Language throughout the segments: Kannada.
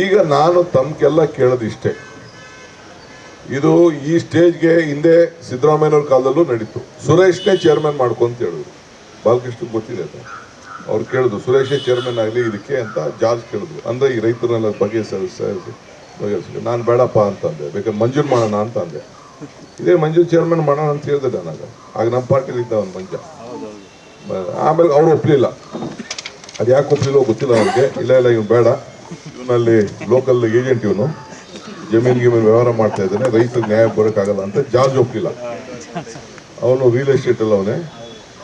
ಈಗ ನಾನು ತಮ್ಗೆಲ್ಲ ಕೇಳೋದಿಷ್ಟೇ, ಇದು ಈ ಸ್ಟೇಜ್ಗೆ ಹಿಂದೆ ಸಿದ್ದರಾಮಯ್ಯನವ್ರ ಕಾಲದಲ್ಲೂ ನಡೀತು. ಸುರೇಶ್ನೇ ಚೇರ್ಮನ್ ಮಾಡ್ಕೊಂತ ಹೇಳಿದ್ರು. ಬಾಲಕೃಷ್ಣ ಗೊತ್ತಿದೆ ಅಂತ ಅವ್ರು ಕೇಳಿದ್ರು, ಸುರೇಶೇ ಚೇರ್ಮನ್ ಆಗಲಿ ಇದಕ್ಕೆ ಅಂತ ಜಾರ್ಜ್ ಕೇಳಿದ್ರು. ಅಂದರೆ ಈ ರೈತರನ್ನೆಲ್ಲ ಬಗೆಹರಿಸಿ ನಾನು ಬೇಡಪ್ಪ ಅಂತಂದೆ, ಬೇಕಾದ್ರೆ ಮಂಜೂರು ಮಾಡೋಣ ಅಂತ ಅಂದೆ. ಇದೇ ಮಂಜೂರು ಚೇರ್ಮನ್ ಮಾಡೋಣ ಅಂತ ಹೇಳಿದೆ ನನಗೆ. ಆಗ ನಮ್ಮ ಪಾರ್ಟಿಲಿ ಇದ್ದ ಒಂದು ಮಂಜ. ಆಮೇಲೆ ಅವರು ಒಪ್ಪಲಿಲ್ಲ. ಅದು ಯಾಕೆ ಒಪ್ಪಲಿಲ್ಲ ಗೊತ್ತಿಲ್ಲ ಅವ್ರಿಗೆ. ಇಲ್ಲ ಇವ್ನು ಬೇಡ, ಇವನಲ್ಲಿ ಲೋಕಲ್ ಏಜೆಂಟ್, ಇವನು ಜಮೀನಿಗೆ ವ್ಯವಹಾರ ಮಾಡ್ತಾ ಇದ್ದಾನೆ, ರೈತರಿಗೆ ನ್ಯಾಯ ಬರೋಕ್ಕಾಗಲ್ಲ ಅಂತ ಜಾರ್ಜ್ ಒಪ್ಪಲಿಲ್ಲ. ಅವನು ರಿಯಲ್ ಎಸ್ಟೇಟಲ್ಲಿ ಅವನೇ.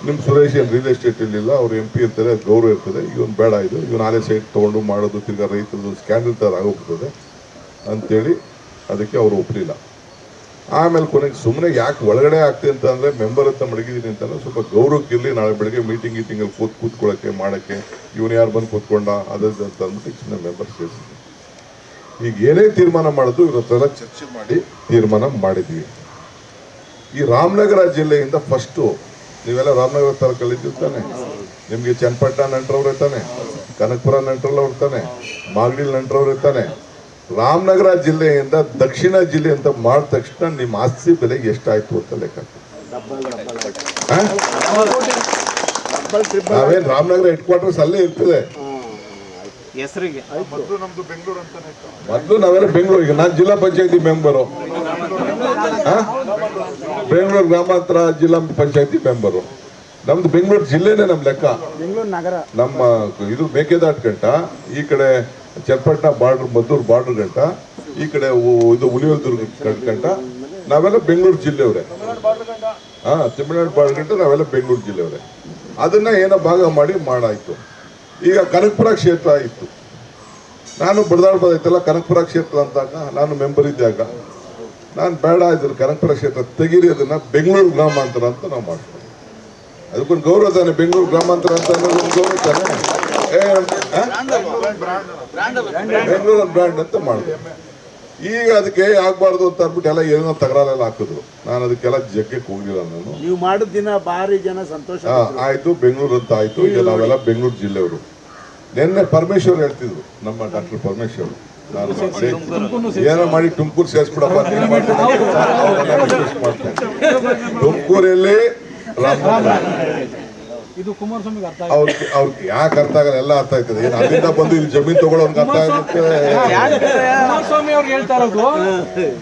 ನಿಮ್ಮ ಸುರೇಶ್ ಏನು ರಿಯಲ್ ಎಸ್ಟೇಟಲ್ಲಿ ಇಲ್ಲ, ಅವ್ರು MP ಇರ್ತಾರೆ, ಗೌರವ ಇರ್ತದೆ. ಇವನು ಬೇಡ, ಇವನು ಆಲೆ ಸೈಟ್ ತೊಗೊಂಡು ಮಾಡೋದು ತಿರ್ಗಾ ರೈತರದ್ದು ಸ್ಕ್ಯಾಂಡಲ್ ಥರ ಆಗೋಗ್ತದೆ ಅಂಥೇಳಿ ಅದಕ್ಕೆ ಅವರು ಒಪ್ಪಲಿಲ್ಲ. ಆಮೇಲೆ ಕೊನೆಗೆ ಸುಮ್ಮನೆ ಯಾಕೆ ಒಳಗಡೆ ಆಗ್ತದೆ ಅಂತ ಅಂದರೆ ಮೆಂಬರ್ ಅಂತ ಮಡಗಿದ್ದೀನಿ ಅಂತಂದರೆ ಸ್ವಲ್ಪ ಗೌರವಕ್ಕಿರಲಿ, ನಾಳೆ ಬೆಳಗ್ಗೆ ಮೀಟಿಂಗಲ್ಲಿ ಕೂತ್ಕೊಳ್ಳೋಕ್ಕೆ ಮಾಡೋಕ್ಕೆ ಇವನು ಯಾರು ಬಂದು ಕೂತ್ಕೊಂಡ ಅದದ್ದು ಅಂತ ಅಂದ್ಬಿಟ್ಟು ಸುಮ್ಮನೆ ಮೆಂಬರ್ ಸೇರಿಸಿದ್ವಿ. ಈಗ ಏನೇ ತೀರ್ಮಾನ ಮಾಡೋದು ಇವ್ರ ಹತ್ರ ಚರ್ಚೆ ಮಾಡಿ ತೀರ್ಮಾನ ಮಾಡಿದ್ವಿ. ಈ ರಾಮನಗರ ಜಿಲ್ಲೆಯಿಂದ ಫಸ್ಟು ನೀವೆಲ್ಲ ರಾಮನಗರ ತಾಲೂಕಲ್ಲಿ ಇದ್ದಿರ್ತಾನೆ, ನಿಮಗೆ ಚನ್ನಪಟ್ಟಣ ನಂಟ್ರವ್ರು ಇರ್ತಾನೆ, ಕನಕಪುರ ನಂಟ್ರವ್ರು ಇರ್ತಾನೆ, ಮಾಗಡಿಲ್ ನಂಟ್ರವ್ರು ಇರ್ತಾನೆ. ರಾಮನಗರ ಜಿಲ್ಲೆಯಿಂದ ದಕ್ಷಿಣ ಜಿಲ್ಲೆ ಅಂತ ಮಾಡಿದ ತಕ್ಷಣ ನಿಮ್ಮ ಆಸ್ತಿ ಬೆಲೆ ಎಷ್ಟಾಯ್ತು ಅಂತ ಲೆಕ್ಕ. ನಾವೇನು ರಾಮನಗರ ಹೆಡ್ ಕ್ವಾರ್ಟರ್ಸ್ ಅಲ್ಲೇ ಇರ್ತದೆ. ಮೊದಲು ನಾವೆಲ್ಲ ಬೆಂಗಳೂರು. ಈಗ ನಾನು ಜಿಲ್ಲಾ ಪಂಚಾಯತಿ ಮೆಂಬರು, ಬೆಂಗಳೂರು ಗ್ರಾಮಾಂತರ ಜಿಲ್ಲಾ ಪಂಚಾಯತಿ ಮೆಂಬರು. ನಮ್ದು ಬೆಂಗಳೂರು ಜಿಲ್ಲೆನೇ ನಮ್ಮ ಲೆಕ್ಕ. ನಮ್ಮ ಇದು ಮೇಕೆದಾಟು ಗಂಟ, ಈ ಕಡೆ ಚನ್ನಪಟ್ಟಣ ಬಾರ್ಡರ್, ಮದ್ದೂರು ಬಾರ್ಡರ್ ಗಂಟ, ಈ ಕಡೆ ಇದು ಹುಲಿಯಲ್ದುರ್ಗ ಗಂಟ, ನಾವೆಲ್ಲ ಬೆಂಗಳೂರು ಜಿಲ್ಲೆಯವರೇ. ತಮಿಳ್ನಾಡು ಬಾರ್ಡರ್ ಗಂಟ ನಾವೆಲ್ಲ ಬೆಂಗಳೂರು ಜಿಲ್ಲೆಯವರೇ. ಅದನ್ನ ಏನೋ ಭಾಗ ಮಾಡಿ ಮಾಡಾಯ್ತು. ಈಗ ಕನಕಪುರ ಕ್ಷೇತ್ರ ಇತ್ತು, ನಾನು ಬಡದಾಡ್ಬೋದಾಯ್ತಲ್ಲ. ಕನಕಪುರ ಕ್ಷೇತ್ರ ಅಂತಾಗ ನಾನು ಮೆಂಬರ್ ಇದ್ದಾಗ ನಾನು ಬೇಡ ಇದ್ರು ಕನಕಪುರ ಕ್ಷೇತ್ರ ತೆಗೀರಿ, ಅದನ್ನ ಬೆಂಗಳೂರು ಗ್ರಾಮಾಂತರ ಅಂತ ನಾವು ಮಾಡ್ತೀವಿ. ಅದಕ್ಕೊಂದು ಗೌರವ ತಾನೆ, ಬೆಂಗಳೂರು ಗ್ರಾಮಾಂತರ ಅಂತ ಒಂದು ಗೌರವ ತಾನೆ. ಬೆಂಗಳೂರು ಬ್ರ್ಯಾಂಡ್ ಅಂತ ಮಾಡಿದೆ. ಈಗ ಅದಕ್ಕೆ ಆಗ್ಬಾರ್ದು ಅಂತ ಅಂದ್ಬಿಟ್ಟು ಎಲ್ಲ ಏನೋ ತಗರಾಲೆಲ್ಲ ಹಾಕಿದ್ರು. ನಾನು ಅದಕ್ಕೆಲ್ಲ ಜಗ್ಗಕ್ಕೆ ಹೋಗಿಲ್ಲ. ನಾನು ನೀವು ಮಾಡಿದ ದಿನ ಭಾರಿ ಜನ ಸಂತೋಷ ಆಯ್ತು, ಬೆಂಗಳೂರು ಅಂತ ಆಯ್ತು. ಈಗ ನಾವೆಲ್ಲ ಬೆಂಗಳೂರು ಜಿಲ್ಲೆಯವರು. ನಿನ್ನೆ ಪರಮೇಶ್ವರ್ ಹೇಳ್ತಿದ್ರು, ನಮ್ಮ ಡಾಕ್ಟರ್ ಪರಮೇಶ್ವರ್, ನಾನು ಏನೋ ಮಾಡಿ ತುಮಕೂರು ಸೇರಿಸ್ಬಿಡಪ್ಪ ಮಾಡ್ತೇನೆ. ತುಮಕೂರಲ್ಲಿ ಅವ್ರಿಗೆ ಯಾಕೆ ಅರ್ಥ ಆಗಲ್ಲ, ಎಲ್ಲ ಅರ್ಥ ಆಯ್ತದೆ. ಏನು ಅಲ್ಲಿಂದ ಬಂದು ಇಲ್ಲಿ ಜಮೀನ್ ತಗೊಳ್ಳೋನ್ಗೆ ಅರ್ಥ ಆಗುತ್ತೆ. ಕುಮಾರಸ್ವಾಮಿ ಅವ್ರು ಹೇಳ್ತಾ ಇರೋದು,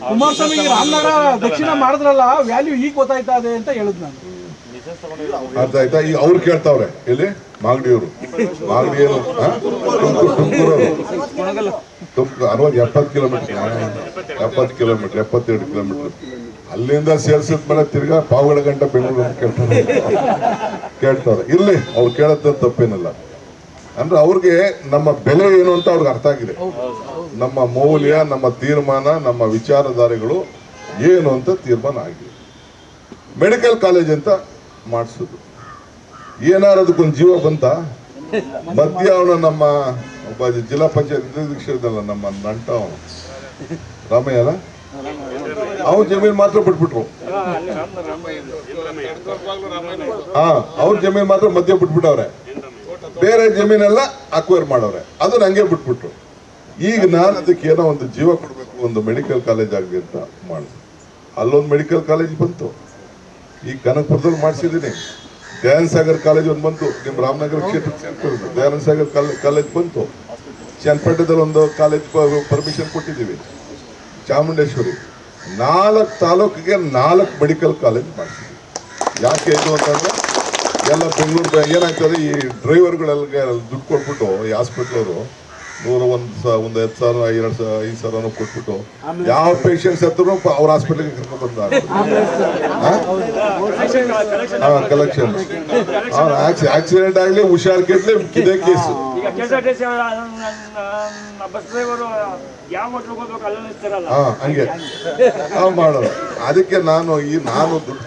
ಕುಮಾರಸ್ವಾಮಿ ರಾಮನಗರ ದಕ್ಷಿಣ ಮಾಡಿದ್ರಲ್ಲ, ವ್ಯಾಲ್ಯೂ ಈಗ ಗೊತ್ತಾಯ್ತಾ ಇದೆ ಅಂತ ಹೇಳಿದ್ ನಾನು. ಅರ್ಥ ಆಯ್ತಾ? ಈಗ ಅವ್ರು ಕೇಳ್ತಾವ್ರೆ, ಎಲ್ಲಿ ಮಾಗಡಿಯವರು, ಮಾಗಡಿ ಏನು ತುಮಕೂರವರು, 60-70 ಕಿಲೋಮೀಟರ್, 70 ಕಿಲೋಮೀಟರ್, 72 ಕಿಲೋಮೀಟರ್. ಅಲ್ಲಿಂದ ಸೇರ್ಸಿದ್ಮೇಲೆ ತಿರ್ಗಾ ಪಾವಗಡ ಗಂಟ ಬೆಂಗಳೂರು ಅಂತ ಕೇಳ್ತಾರೆ. ಇರ್ಲಿ, ಅವ್ರು ಕೇಳೋದ್ ತಪ್ಪೇನಲ್ಲ. ಅಂದ್ರೆ ಅವ್ರಿಗೆ ನಮ್ಮ ಬೆಲೆ ಏನು ಅಂತ ಅವ್ರಿಗೆ ಅರ್ಥ ಆಗಿದೆ. ನಮ್ಮ ಮೌಲ್ಯ, ನಮ್ಮ ತೀರ್ಮಾನ, ನಮ್ಮ ವಿಚಾರಧಾರೆಗಳು ಏನು ಅಂತ ತೀರ್ಮಾನ ಆಗಿದೆ. ಮೆಡಿಕಲ್ ಕಾಲೇಜ್ ಅಂತ ಮಾಡಿಸೋದು, ಏನಾರು ಅದಕ್ಕೊಂದು ಜೀವ ಬಂತ. ಮಧ್ಯ ಅವನು ನಮ್ಮ ಒಬ್ಬ ಜಿಲ್ಲಾ ಪಂಚಾಯತ್ ಅಧ್ಯಕ್ಷರಲ್ಲ, ನಮ್ಮ ನಂಟ ಅವನು ರಾಮಯ್ಯ ಅಲ್ಲ, ಅವ್ರ ಜಮೀನ್ ಮಾತ್ರ ಬಿಟ್ಬಿಟ್ರು. ಅವ್ರ ಜಮೀನ್ ಮಾತ್ರ ಮಧ್ಯ ಬಿಟ್ಬಿಟ್ಟವ್ರೆ, ಬೇರೆ ಜಮೀನೆಲ್ಲ ಅಕ್ವೈರ್ ಮಾಡವ್ರೆ. ಅದು ನಂಗೆ ಬಿಟ್ಬಿಟ್ರು. ಈಗ ನಾನು ಅದಕ್ಕೆ ಏನೋ ಒಂದು ಜೀವ ಕೊಡ್ಬೇಕು, ಒಂದು ಮೆಡಿಕಲ್ ಕಾಲೇಜ್ ಆಗಲಿ ಅಂತ ಮಾಡಿದೆ. ಅಲ್ಲೊಂದು ಮೆಡಿಕಲ್ ಕಾಲೇಜ್ ಬಂತು. ಈಗ ಕನಕಪುರದಲ್ಲಿ ಮಾಡಿಸಿದ್ದೀನಿ. ದಯಾನಂದ ಸಾಗರ್ ಕಾಲೇಜ್ ಒಂದು ಬಂತು, ನಿಮ್ಮ ರಾಮನಗರ ಕ್ಷೇತ್ರಕ್ಕೆ ಸೇರ್ಕೊಂಡು ದಯಾನಂದ ಸಾಗರ್ ಕಾಲೇಜ್ ಬಂತು. ಚನ್ನಪಟ್ಟಣದಲ್ಲಿ ಒಂದು ಕಾಲೇಜ್ ಪರ್ಮಿಷನ್ ಕೊಟ್ಟಿದ್ದೀವಿ. ಚಾಮುಂಡೇಶ್ವರಿ 4 ತಾಲೂಕಿಗೆ 4 ಮೆಡಿಕಲ್ ಕಾಲೇಜ್ ಮಾಡಿಸಿದ್ವಿ. ಯಾಕೆ ಇದು ಅಂತಂದ್ರೆ ಎಲ್ಲ ಬೆಂಗಳೂರು ಏನಾಗ್ತದೆ, ಈ ಡ್ರೈವರ್ಗಳೆಲ್ಲ ದುಡ್ಡು ಕೊಟ್ಬಿಟ್ಟು ಈ ಹಾಸ್ಪಿಟ್ಲವರು 101,000, 2,000, 5,000 ಕೊಟ್ಬಿಟ್ಟು ಯಾವ ಪೇಷಂಟ್ಸ್ ಹತ್ರ ಅವ್ರ ಹಾಸ್ಪಿಟ್ಲಿಗೆ ಕರ್ಕೊಂಡು ಬಂದ ಕಲೆಕ್ಷನ್. ಆಕ್ಸಿಡೆಂಟ್ ಆಗಲಿ, ಹುಷಾರ್ ಕೆಟ್ಲಿ, ಇದೇ ಕೇಸು. ಹಂಗೆ ಮಾಡೋದು. ಅದಕ್ಕೆ ನಾನು ದುಡ್ಡು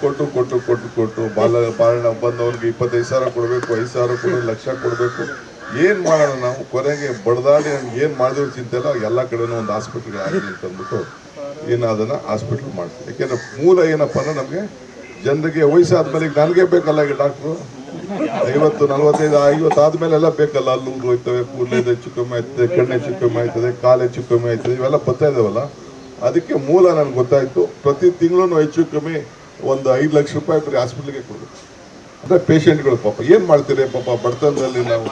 ಕೊಟ್ಟು ಬಾಳ ಬಂದವ್ರಿಗೆ 25,000 ಕೊಡಬೇಕು, 5,000 ಕೊಡಬೇಕು, 1,00,000 ಕೊಡಬೇಕು. ಏನು ಮಾಡೋಣ ನಾವು? ಕೊನೆಗೆ ಬಡದಾಡಿ ನಮ್ಗೆ ಏನು ಮಾಡಿದ್ರು ಚಿಂತೆಲ್ಲ, ಎಲ್ಲ ಕಡೆನೂ ಒಂದು ಹಾಸ್ಪಿಟ್ಲ್ಗೆ ಆಗಲಿ ಅಂತ ಅಂದ್ಬಿಟ್ಟು ಅದನ್ನು ಹಾಸ್ಪಿಟ್ಲ್ ಮಾಡ್ತೀವಿ. ಯಾಕೆಂದ್ರೆ ಮೂಲ ಏನಪ್ಪ ಅಂದ್ರೆ ನಮಗೆ ಜನರಿಗೆ ವಯಸ್ಸಾದ್ಮೇಲೆ ನನಗೆ ಬೇಕಲ್ಲ ಈಗ ಡಾಕ್ಟ್ರು. 50, 45, 50 ಆದ್ಮೇಲೆ ಎಲ್ಲ ಬೇಕಲ್ಲ, ಅಲ್ಲಿ ಊರು ಹೋಯ್ತವೆ, ಕೂದಲು ಹೆಚ್ಚು ಕಮ್ಮಿ ಆಯ್ತದೆ, ಕಣ್ಣು ಹೆಚ್ಚು ಕಮ್ಮಿ ಆಯ್ತದೆ, ಕಾಲು ಹೆಚ್ಚು ಕಮ್ಮಿ ಆಯ್ತದೆ, ಇವೆಲ್ಲ ಬರ್ತಾ ಇದಾವಲ್ಲ. ಅದಕ್ಕೆ ಮೂಲ ನನ್ಗೆ ಗೊತ್ತಾಯ್ತು, ಪ್ರತಿ ತಿಂಗಳು ಹೆಚ್ಚು ಕಮ್ಮಿ ಒಂದು 5 ಲಕ್ಷ ರೂಪಾಯಿ ಬರೀ ಹಾಸ್ಪಿಟ್ಲಿಗೆ ಕೊಡಬೇಕು. ಅಂದ್ರೆ ಪೇಷಂಟ್ಗಳು ಪಾಪ ಏನ್ ಮಾಡ್ತೀರಿ ಪಾಪ, ಬಡತನದಲ್ಲಿ ನಾವು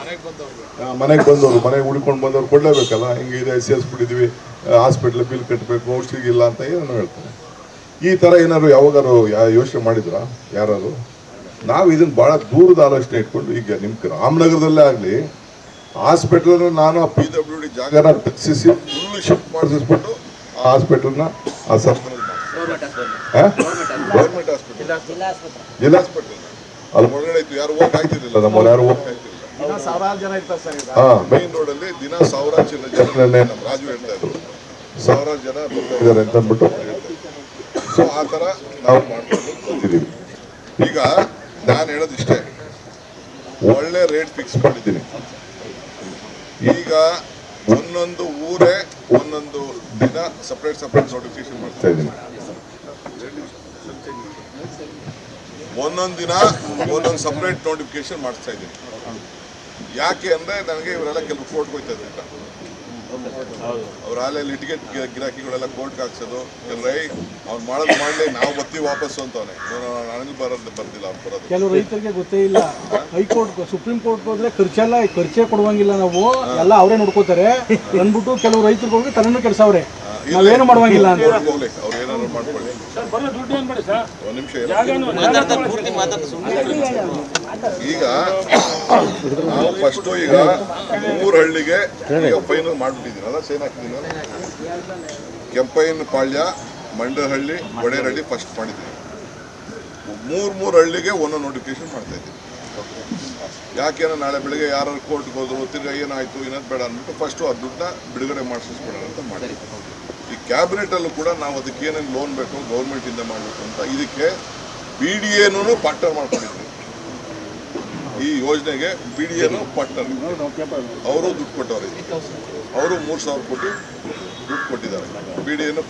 ಮನೆಗೆ ಬಂದವರು, ಮನೆಗೆ ಉಳ್ಕೊಂಡು ಬಂದವ್ರು ಕೊಡ್ಲೇಬೇಕಲ್ಲ. ಹಿಂಗೆ ಇದೆ, ಸೇರಿಸ್ಬಿಟ್ಟಿದ್ವಿ, ಹಾಸ್ಪಿಟ್ಲ್ ಬಿಲ್ ಕಟ್ಟಬೇಕು, ಔಷಧಿಗಿಲ್ಲ ಅಂತ ಏನೋ ಹೇಳ್ತಾರೆ. ಈ ಥರ ಏನಾದ್ರು ಯಾವಾಗಾರು ಯೋಚನೆ ಮಾಡಿದ್ರ ಯಾರು? ನಾವು ಇದನ್ನ ಬಹಳ ದೂರದ ಆಲೋಚನೆ ಇಟ್ಕೊಂಡು, ಈಗ ನಿಮ್ ರಾಮನಗರದಲ್ಲೇ ಆಗಲಿ ಹಾಸ್ಪಿಟಲ್ ನಾನು PWD ಜಾಗನ ತೆಗೆಸಿಸಿ ಫುಲ್ ಶಿಫ್ಟ್ ಮಾಡಿಸ್ಬಿಟ್ಟು ಆ ಹಾಸ್ಪಿಟಲ್ನ ಆ ಸರ್ಕಾರ ಗೌರ್ಮೆಂಟ್ ಹಾಸ್ಪಿಟಲ್, ಜಿಲ್ಲಾ ಹಾಸ್ಪಿಟಲ್ ಅಲ್ಲಿ ಒಳಗಡೆ ಇತ್ತು. ಯಾರು ಹೋಗಕ್ ಆಗ್ತಿರ್ಲಿಲ್ಲ, ನಮ್ಮಲ್ಲಿ ಯಾರು ಹೋಗಕ್ ಆಗ್ತಿರ್ಲಿಲ್ಲ. ಸಾವಿರಾರು ಜನ ಇರ್ತಾರೆ ಸರ್ ಈಗ. ಮೇನ್ ರೋಡ್ ಅಲ್ಲಿ ದಿನ ಸಾವಿರಾರು ಜನ, ನಮ್ಮ ರಾಜು ಹೇಳ್ತಾ ಇದ್ರು, ಸಾವಿರಾರು ಜನ ಬರ್ತಾ ಇದ್ದಾರೆ ಅಂತ ಅಂದ್ಬಿಟ್ಟು ಹೇಳ್ತಾ ಇದ್ರು. ಸೊ ಆ ತರ ನಾವು ಮಾಡ್ಕೊಂಡು ಬಂದಿದ್ದೀವಿ. ಈಗ ನಾನು ಹೇಳೋದಿಷ್ಟೇ, ಒಳ್ಳೆ ರೇಟ್ ಫಿಕ್ಸ್ ಮಾಡಿದ್ದೀನಿ. ಈಗ ಒಂದೊಂದು ಊರೇ ಒಂದೊಂದು ದಿನ ಸಪ್ರೇಟ್ ನೋಟಿಫಿಕೇಶನ್ ಮಾಡ್ತಾ ಇದ್ದೀನಿ. ಒಂದೊಂದು ದಿನ ಒಂದೊಂದು ಸಪ್ರೇಟ್ ನೋಟಿಫಿಕೇಶನ್ ಮಾಡಿಸ್ತಾ ಇದ್ದೀನಿ. ಯಾಕೆ ಅಂದ್ರೆ ನನಗೆ ಇವರೆಲ್ಲ ಕೆಲವು ಕೋರ್ಟ್ಗೆ ಹೋಗ್ತಾ ಇದ್ದಾರೆ. ಅವ್ರ ಆಲೆ ಲಿಟಿಗೇಟ್ ಗಿರಾಕಿಗಳೆಲ್ಲ ಕೋರ್ಟ್ಗೆ ಹಾಕ್ಸೋದು, ಕೆಲವರೈ ಅವ್ನು ಮಾಡೋದು ಮಾಡಲಿ, ನಾವು ಬರ್ತೀವಿ ವಾಪಸ್ಸು ಅಂತವನೆ. ನನಗೆ ಬರ್ದಿಲ್ಲ ಅವ್ನು ಬರೋದು. ಕೆಲವು ರೈತರಿಗೆ ಗೊತ್ತೇ ಇಲ್ಲ, ಹೈಕೋರ್ಟ್ ಸುಪ್ರೀಂ ಕೋರ್ಟ್ ಹೋದ್ರೆ ಖರ್ಚೇ ಕೊಡುವಂಗಿಲ್ಲ, ನಾವು ಎಲ್ಲ ಅವರೇ ನೋಡ್ಕೋತಾರೆ ಅಂದ್ಬಿಟ್ಟು ಕೆಲವು ರೈತರಿಗೆ ಹೋಗಿ ತಲೆನೂ ಕೆಡ್ಸವ್ರೆ, ನಾವೇನು ಮಾಡುವಂಗಿಲ್ಲ ಅಂತ. ಹೋಗ್ಲಿ, ಅವ್ರು ಏನಾದ್ರು ಮಾಡ್ಕೊಳ್ಳಿ. ಒಂದು ನಿಮಿಷ. ಈಗ ನಾವು ಫಸ್ಟು ಈಗ 3 ಹಳ್ಳಿಗೆ ಫೈನಲ್ ಮಾಡ್ಬಿಟ್ಟಿದ್ದೀನಲ್ಲ, ಸೈನ್ ಹಾಕಿದ್ದೀನಿ. ಕೆಂಪಯ್ಯನ ಪಾಳ್ಯ, ಮಂಡಹಳ್ಳಿ, ಒಡೇರಹಳ್ಳಿ ಫಸ್ಟ್ ಮಾಡಿದ್ದೀನಿ. 3 ಹಳ್ಳಿಗೆ ಒಂದೊಂದು ನೋಟಿಫಿಕೇಶನ್ ಮಾಡ್ತಾ ಇದ್ದೀನಿ. ಯಾಕೆಂದ್ರೆ ನಾಳೆ ಬೆಳಗ್ಗೆ ಯಾರು ಕೋರ್ಟ್ಗೆ ಹೋದ್ರು, ತಿರ್ಗಾ ಏನಾಯ್ತು ಇನ್ನೊಂದು ಬೇಡ ಅಂದ್ಬಿಟ್ಟು ಫಸ್ಟು ಆ ದುಡ್ಡನ್ನ ಬಿಡುಗಡೆ ಮಾಡಿಸ್ಬಿಡೋಣ ಅಂತ ಮಾಡಿದ್ದೀವಿ. ಈ ಕ್ಯಾಬಿನೆಟಲ್ಲೂ ಕೂಡ ನಾವು ಅದಕ್ಕೆ ಏನೇನು ಲೋನ್ ಬೇಕು ಗೌರ್ಮೆಂಟಿಂದ ಮಾಡಬೇಕು ಅಂತ ಇದಕ್ಕೆ BDAನೂ ಪಾರ್ಟ್ನರ್ ಮಾಡ್ಕೊಂಡಿದ್ವಿ. ಈ ಯೋಜನೆಗೆ BDAನೂ ಪಾರ್ಟ್ನರ್, ಅವರು ದುಡ್ಡು ಕೊಟ್ಟವ್ರೆ. ಅವರು 3,000 ಕೋಟಿ ದುಡ್ಡು ಕೊಟ್ಟಿದ್ದಾರೆ. BDAನೂ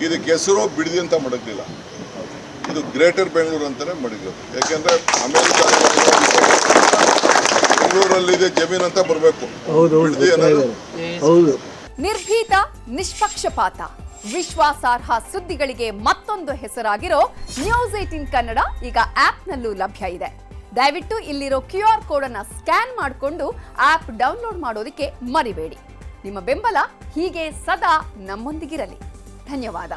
ಇದಕ್ಕೆ ಹೆಸರು ಬಿಡದಿ ಅಂತ ಮಡಗಲಿಲ್ಲ, ಇದು ಗ್ರೇಟರ್ ಬೆಂಗಳೂರು ಅಂತಾನೆ ಮಡಗಿರೋದು. ಯಾಕೆಂದ್ರೆ ಅಮೆರಿಕ ಬೆಂಗಳೂರಲ್ಲಿದೆ ಜಮೀನು ಅಂತ ಬರಬೇಕು. ನಿರ್ಭೀತ, ನಿಷ್ಪಕ್ಷಪಾತ, ವಿಶ್ವಾಸಾರ್ಹ ಸುದ್ದಿಗಳಿಗೆ ಮತ್ತೊಂದು ಹೆಸರಾಗಿರೋ News18 ಕನ್ನಡ ಈಗ ಆಪ್ನಲ್ಲೂ ಲಭ್ಯ ಇದೆ. ದಯವಿಟ್ಟು ಇಲ್ಲಿರೋ QR ಕೋಡ್ ಅನ್ನ ಸ್ಕ್ಯಾನ್ ಮಾಡಿಕೊಂಡು ಆಪ್ ಡೌನ್ಲೋಡ್ ಮಾಡೋದಕ್ಕೆ ಮರಿಬೇಡಿ. ನಿಮ್ಮ ಬೆಂಬಲ ಹೀಗೆ ಸದಾ ನಮ್ಮೊಂದಿಗಿರಲಿ. ಧನ್ಯವಾದ.